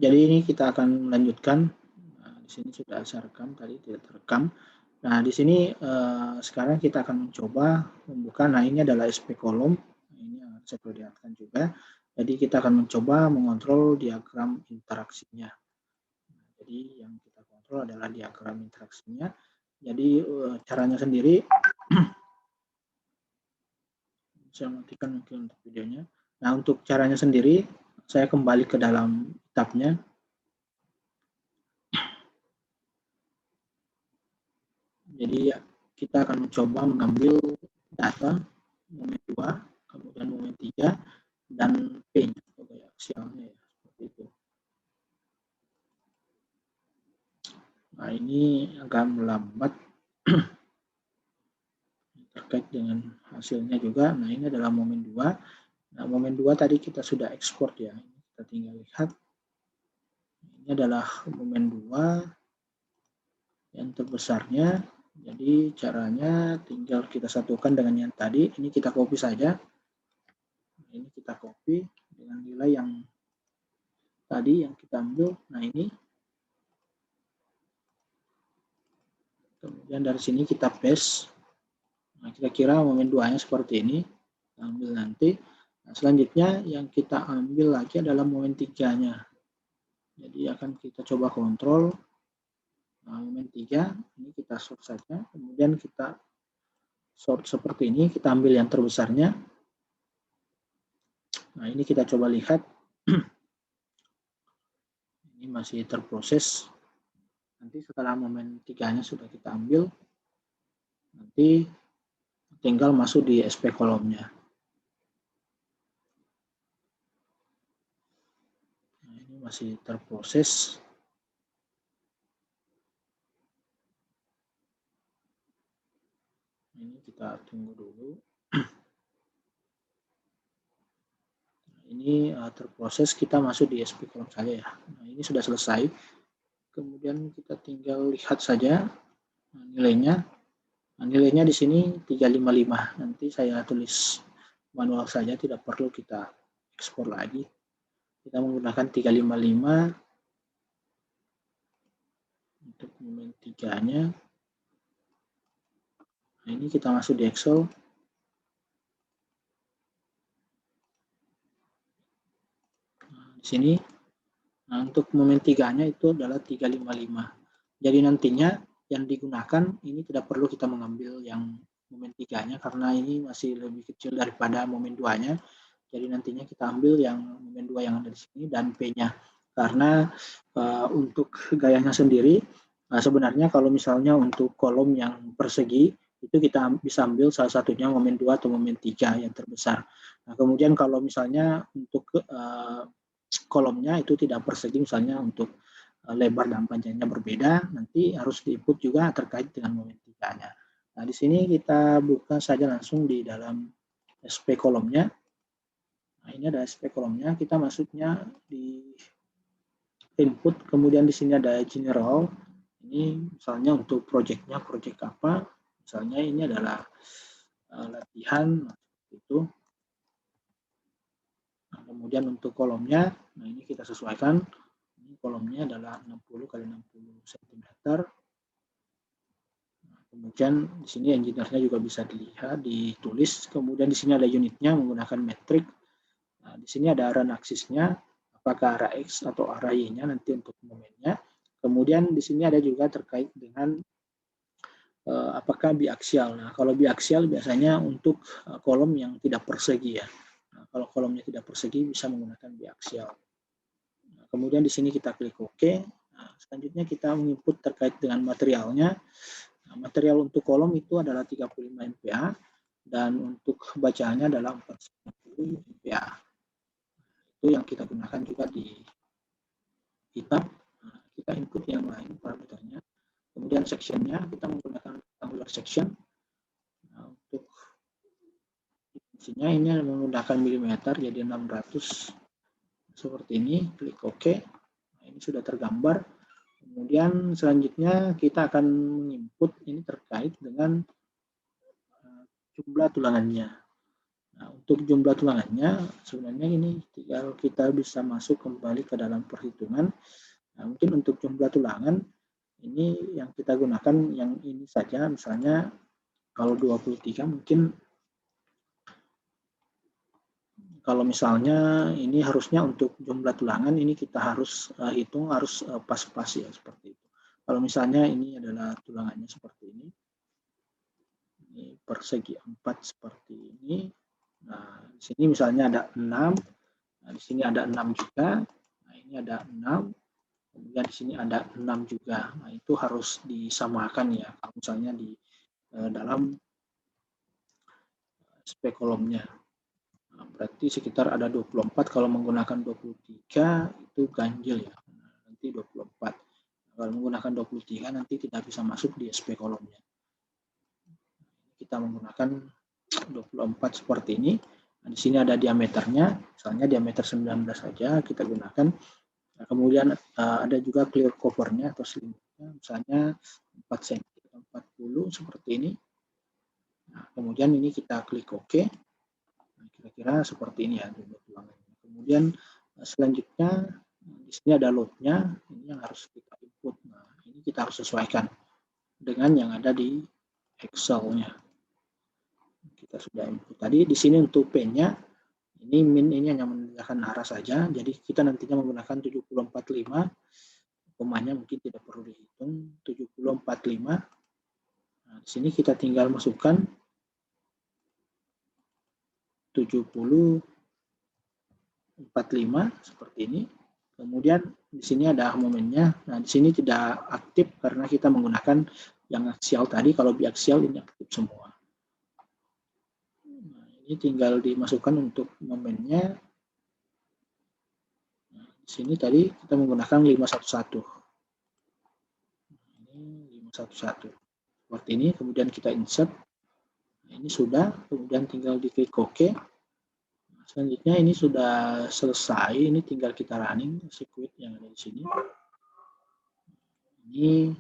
Jadi ini kita akan melanjutkan. Nah, di sini sudah saya rekam tadi, tidak terekam. Nah, di sini sekarang kita akan mencoba membuka. Nah, ini adalah SP kolom. Ini yang saya perlihatkan juga. Jadi kita akan mencoba mengontrol diagram interaksinya. Jadi yang kita kontrol adalah diagram interaksinya. Jadi caranya sendiri, saya matikan mungkin untuk videonya. Nah, untuk caranya sendiri, saya kembali ke dalam tabnya. Jadi kita akan mencoba mengambil data momen 2, kemudian momen 3, dan P-nya, gaya aksialnya ya, seperti itu. Nah, ini agak melambat terkait dengan hasilnya juga. Nah, ini adalah momen 2. Nah, momen 2 tadi kita sudah ekspor ya. Kita tinggal lihat. Ini adalah momen 2 yang terbesarnya. Jadi caranya tinggal kita satukan dengan yang tadi. Ini kita copy saja. Ini kita copy dengan nilai yang tadi yang kita ambil. Nah, ini. Kemudian dari sini kita paste. Nah, kira-kira momen 2-nya seperti ini. Kita ambil nanti. Nah, selanjutnya yang kita ambil lagi adalah momen 3-nya. Jadi akan kita coba kontrol. Nah, momen 3 ini kita sort saja. Kemudian kita sort seperti ini. Kita ambil yang terbesarnya. Nah, ini kita coba lihat. Ini masih terproses. Nanti setelah momen 3-nya sudah kita ambil, nanti tinggal masuk di SP kolomnya. Nah, ini masih terproses. Ini kita tunggu dulu. Ini terproses, kita masuk di SP kolom saja ya. Nah, ini sudah selesai. Kemudian kita tinggal lihat saja nilainya. Nah, nilainya di sini 355. Nanti saya tulis manual saja, tidak perlu kita ekspor lagi. Kita menggunakan 355 untuk momen 3-nya. Nah, ini kita masuk di Excel. Nah, di sini. Nah, untuk momen 3-nya itu adalah 355. Jadi nantinya yang digunakan ini tidak perlu kita mengambil yang momen 3-nya karena ini masih lebih kecil daripada momen 2-nya. Jadi nantinya kita ambil yang momen 2 yang ada di sini dan P-nya. Karena untuk gayanya sendiri, sebenarnya kalau misalnya untuk kolom yang persegi, itu kita bisa ambil salah satunya momen 2 atau momen 3 yang terbesar. Nah, kemudian kalau misalnya untuk kolomnya itu tidak persegi, misalnya untuk lebar dan panjangnya berbeda, nanti harus di-input juga terkait dengan momen 3-nya. Nah, di sini kita buka saja langsung di dalam SP kolomnya. Nah, ini ada SP kolomnya, kita masuknya di input, kemudian di sini ada general. Ini misalnya untuk project-nya, project apa? Misalnya ini adalah latihan, itu. Nah, kemudian untuk kolomnya, nah ini kita sesuaikan. Ini kolomnya adalah 60 kali 60 cm. Nah, kemudian di sini engineer-nya juga bisa dilihat, ditulis. Kemudian di sini ada unitnya menggunakan metrik. Nah, di sini ada arah aksisnya, apakah arah X atau arah Y-nya nanti untuk momennya. Kemudian di sini ada juga terkait dengan apakah biaksial. Nah, kalau biaksial biasanya untuk kolom yang tidak persegi ya. Nah, kalau kolomnya tidak persegi bisa menggunakan biaksial. Nah, kemudian di sini kita klik OK. Nah, selanjutnya kita menginput terkait dengan materialnya. Nah, material untuk kolom itu adalah 35 MPa dan untuk bacaannya adalah 490 MPa. Itu yang kita gunakan juga di tab. Nah, kita input yang lain parameternya. Kemudian sectionnya kita menggunakan rectangular section. Nah, untuk dimensinya ini menggunakan milimeter jadi 600 seperti ini. Klik OK. Nah, ini sudah tergambar. Kemudian selanjutnya kita akan menginput ini terkait dengan jumlah tulangannya. Nah, untuk jumlah tulangannya sebenarnya ini tinggal kita bisa masuk kembali ke dalam perhitungan. Nah, mungkin untuk jumlah tulangan ini yang kita gunakan yang ini saja, misalnya kalau 23 mungkin kalau misalnya ini harusnya untuk jumlah tulangan ini kita harus hitung harus pas-pas ya seperti itu. Kalau misalnya ini adalah tulangannya seperti ini persegi 4 seperti ini. Nah, di sini misalnya ada 6, nah di sini ada 6 juga. Nah, ini ada 6, kemudian di sini ada 6 juga. Nah, itu harus disamakan ya kalau misalnya di dalam spek kolomnya. Nah, berarti sekitar ada 24, kalau menggunakan 23 itu ganjil ya. Nah, nanti 24. Kalau menggunakan 23 nanti tidak bisa masuk di SP kolomnya. Kita menggunakan 24 seperti ini. Nah, di sini ada diameternya, misalnya diameter 19 saja kita gunakan. Nah, kemudian ada juga clear covernya atau selimutnya, misalnya 4 cm 40 seperti ini. Nah, kemudian ini kita klik OK. Nah, kira-kira seperti ini ya jumlah tulangannya. Kemudian selanjutnya di sini ada load-nya, ini yang harus kita input. Nah, ini kita harus sesuaikan dengan yang ada di Excel-nya. Kita sudah input tadi. Di sini untuk P-nya, ini min ini hanya menandakan arah saja. Jadi kita nantinya menggunakan 7045. Komanya mungkin tidak perlu dihitung. 7045. Nah, di sini kita tinggal masukkan 7045 seperti ini. Kemudian di sini ada momennya. Nah, di sini tidak aktif karena kita menggunakan yang aksial tadi. Kalau biaksial ini aktif semua. Nah, ini tinggal dimasukkan untuk momennya. Nah, di sini tadi kita menggunakan 511. Ini 511. Seperti ini, kemudian kita insert. Nah, ini sudah, kemudian tinggal diklik OK. Nah, selanjutnya ini sudah selesai, ini tinggal kita running sirkuit yang ada di sini. Ini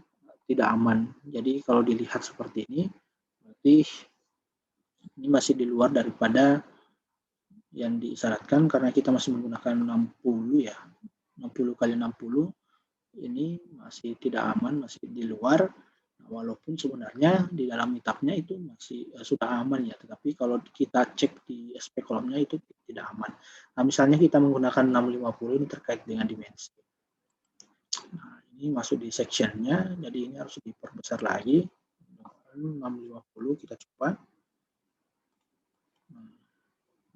tidak aman. Jadi kalau dilihat seperti ini, berarti ini masih di luar daripada yang disyaratkan karena kita masih menggunakan 60 ya. 60 kali 60 ini masih tidak aman, masih di luar. Walaupun sebenarnya di dalam meetupnya itu masih sudah aman ya, tetapi kalau kita cek di SP kolomnya itu tidak aman. Nah, misalnya kita menggunakan 650 ini terkait dengan dimensi. Nah, ini masuk di sectionnya, jadi ini harus diperbesar lagi. 650 kita coba.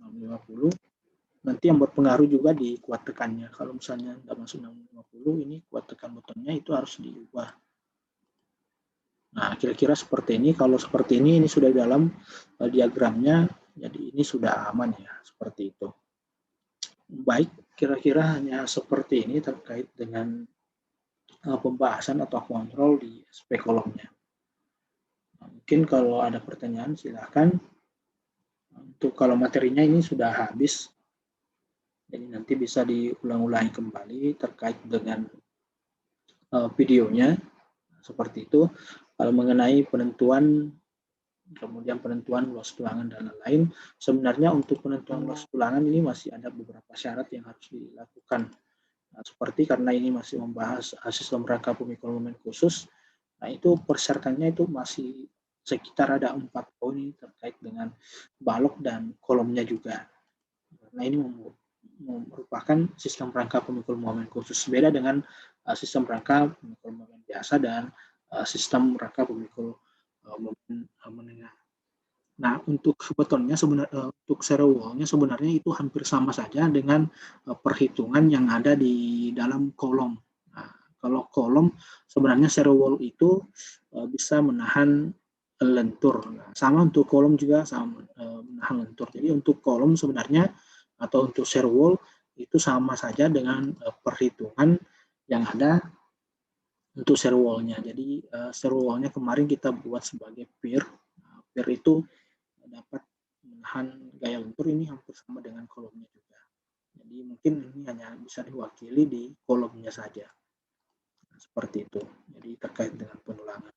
650. Nanti yang berpengaruh juga di kuat tekannya. Kalau misalnya nggak masuk 650, ini kuat tekan botolnya itu harus diubah. Nah, kira-kira seperti ini. Kalau seperti ini sudah dalam diagramnya, jadi ini sudah aman ya, seperti itu. Baik, kira-kira hanya seperti ini terkait dengan pembahasan atau kontrol di SP kolomnya. Nah, mungkin kalau ada pertanyaan silakan. Untuk kalau materinya ini sudah habis, jadi nanti bisa diulang-ulangi kembali terkait dengan videonya, seperti itu. Kalau mengenai penentuan, kemudian penentuan luas tulangan dan lain-lain, sebenarnya untuk penentuan luas tulangan ini masih ada beberapa syarat yang harus dilakukan. Nah, seperti karena ini masih membahas sistem rangka pemikul momen khusus, nah itu persyaratannya itu masih sekitar ada 4 poin terkait dengan balok dan kolomnya juga. Nah, ini merupakan sistem rangka pemikul momen khusus, beda dengan sistem rangka pemikul momen biasa dan sistem rangka pemikul momen menengah. Nah, untuk sebetulnya untuk zero wall-nya sebenarnya itu hampir sama saja dengan perhitungan yang ada di dalam kolom. Nah, kalau kolom sebenarnya zero wall itu bisa menahan lentur. Nah, sama untuk kolom juga sama menahan lentur. Jadi untuk kolom sebenarnya atau untuk zero wall itu sama saja dengan perhitungan yang ada untuk zero wall-nya. Jadi zero wall-nya kemarin kita buat sebagai pier. Nah, pier itu dapat menahan gaya lentur, ini hampir sama dengan kolomnya juga. Jadi mungkin ini hanya bisa diwakili di kolomnya saja. Nah, seperti itu. Jadi terkait dengan penulangan.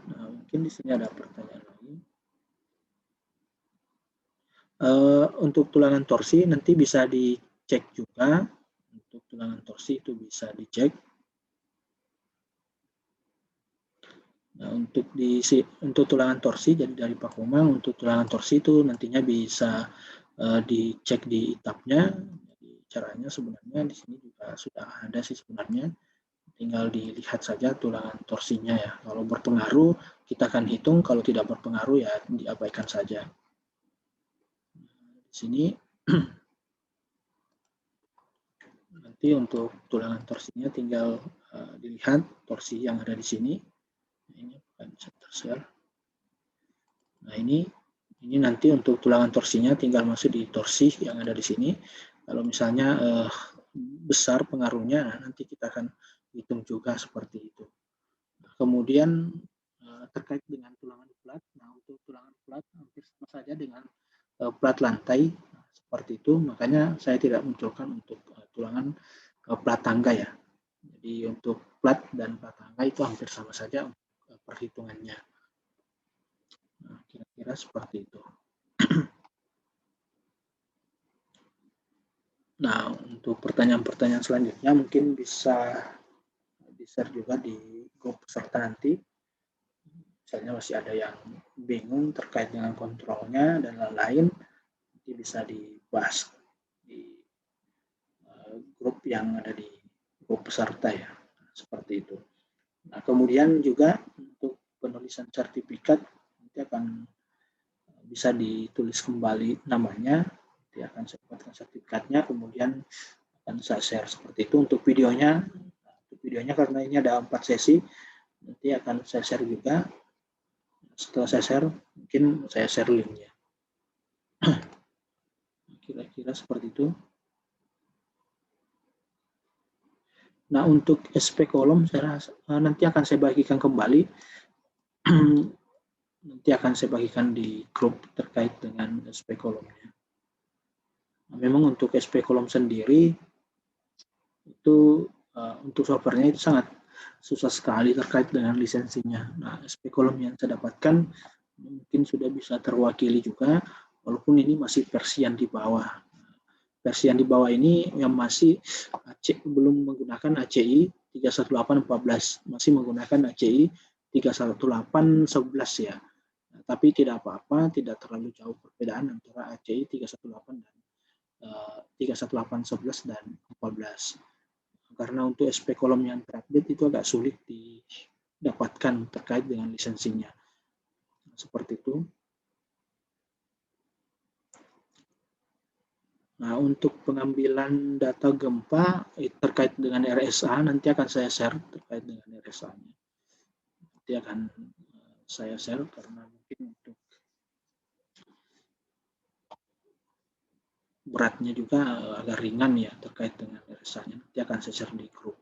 Nah, mungkin di sini ada pertanyaan lagi. Untuk tulangan torsi nanti bisa dicek juga. Untuk tulangan torsi itu bisa dicek. Nah, untuk tulangan torsi, jadi dari Pak Komang, untuk tulangan torsi itu nantinya bisa dicek di itapnya. Jadi caranya sebenarnya di sini juga sudah ada sih sebenarnya. Tinggal dilihat saja tulangan torsinya ya. Kalau berpengaruh kita akan hitung, kalau tidak berpengaruh ya diabaikan saja. Di sini nanti untuk tulangan torsinya tinggal dilihat torsi yang ada di sini. Ini bukan tershare. Nah ini nanti untuk tulangan torsinya tinggal masuk di torsi yang ada di sini. Kalau misalnya besar pengaruhnya, nanti kita akan hitung juga seperti itu. Kemudian terkait dengan tulangan plat, nah untuk tulangan plat hampir sama saja dengan plat lantai seperti itu, makanya saya tidak munculkan untuk tulangan plat tangga ya. Jadi untuk plat dan plat tangga itu hampir sama saja perhitungannya. Nah, kira-kira seperti itu. Nah, untuk pertanyaan-pertanyaan selanjutnya mungkin bisa di-share juga di grup peserta nanti. Misalnya masih ada yang bingung terkait dengan kontrolnya dan lain-lain, nanti bisa dibahas di grup yang ada di grup peserta ya, seperti itu. Nah, kemudian juga untuk penulisan sertifikat nanti akan bisa ditulis kembali namanya, nanti akan saya buatkan sertifikatnya, kemudian akan saya share seperti itu. Untuk videonya karena ini ada 4 sesi, nanti akan saya share juga. Setelah saya share, mungkin saya share linknya. Kira-kira seperti itu. Nah, untuk SP kolom saya rasa, nanti akan saya bagikan kembali. Nanti akan saya bagikan di grup terkait dengan SP kolomnya. Nah, memang untuk SP kolom sendiri itu untuk softwarenya itu sangat susah sekali terkait dengan lisensinya. Nah, SP kolom yang saya dapatkan mungkin sudah bisa terwakili juga, walaupun ini masih versi yang di bawah. Versi yang di bawah ini yang masih belum menggunakan ACI 31814, masih menggunakan ACI 31811 ya. Nah, tapi tidak apa-apa, tidak terlalu jauh perbedaan antara ACI 318 dan 31811 dan 14. Karena untuk SP kolom yang terupdate itu agak sulit didapatkan terkait dengan lisensinya. Seperti itu. Nah, untuk pengambilan data gempa terkait dengan RSA nanti akan saya share terkait dengan RSA-nya. Nanti akan saya share karena mungkin untuk beratnya juga agak ringan ya terkait dengan RSA-nya. Nanti akan saya share di grup.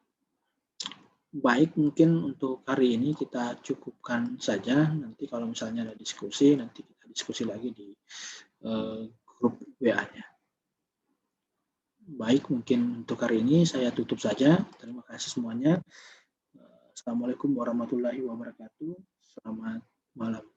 Baik, mungkin untuk hari ini kita cukupkan saja. Nanti kalau misalnya ada diskusi, nanti kita diskusi lagi di grup WA-nya. Baik, mungkin untuk hari ini saya tutup saja. Terima kasih semuanya. Assalamualaikum warahmatullahi wabarakatuh. Selamat malam.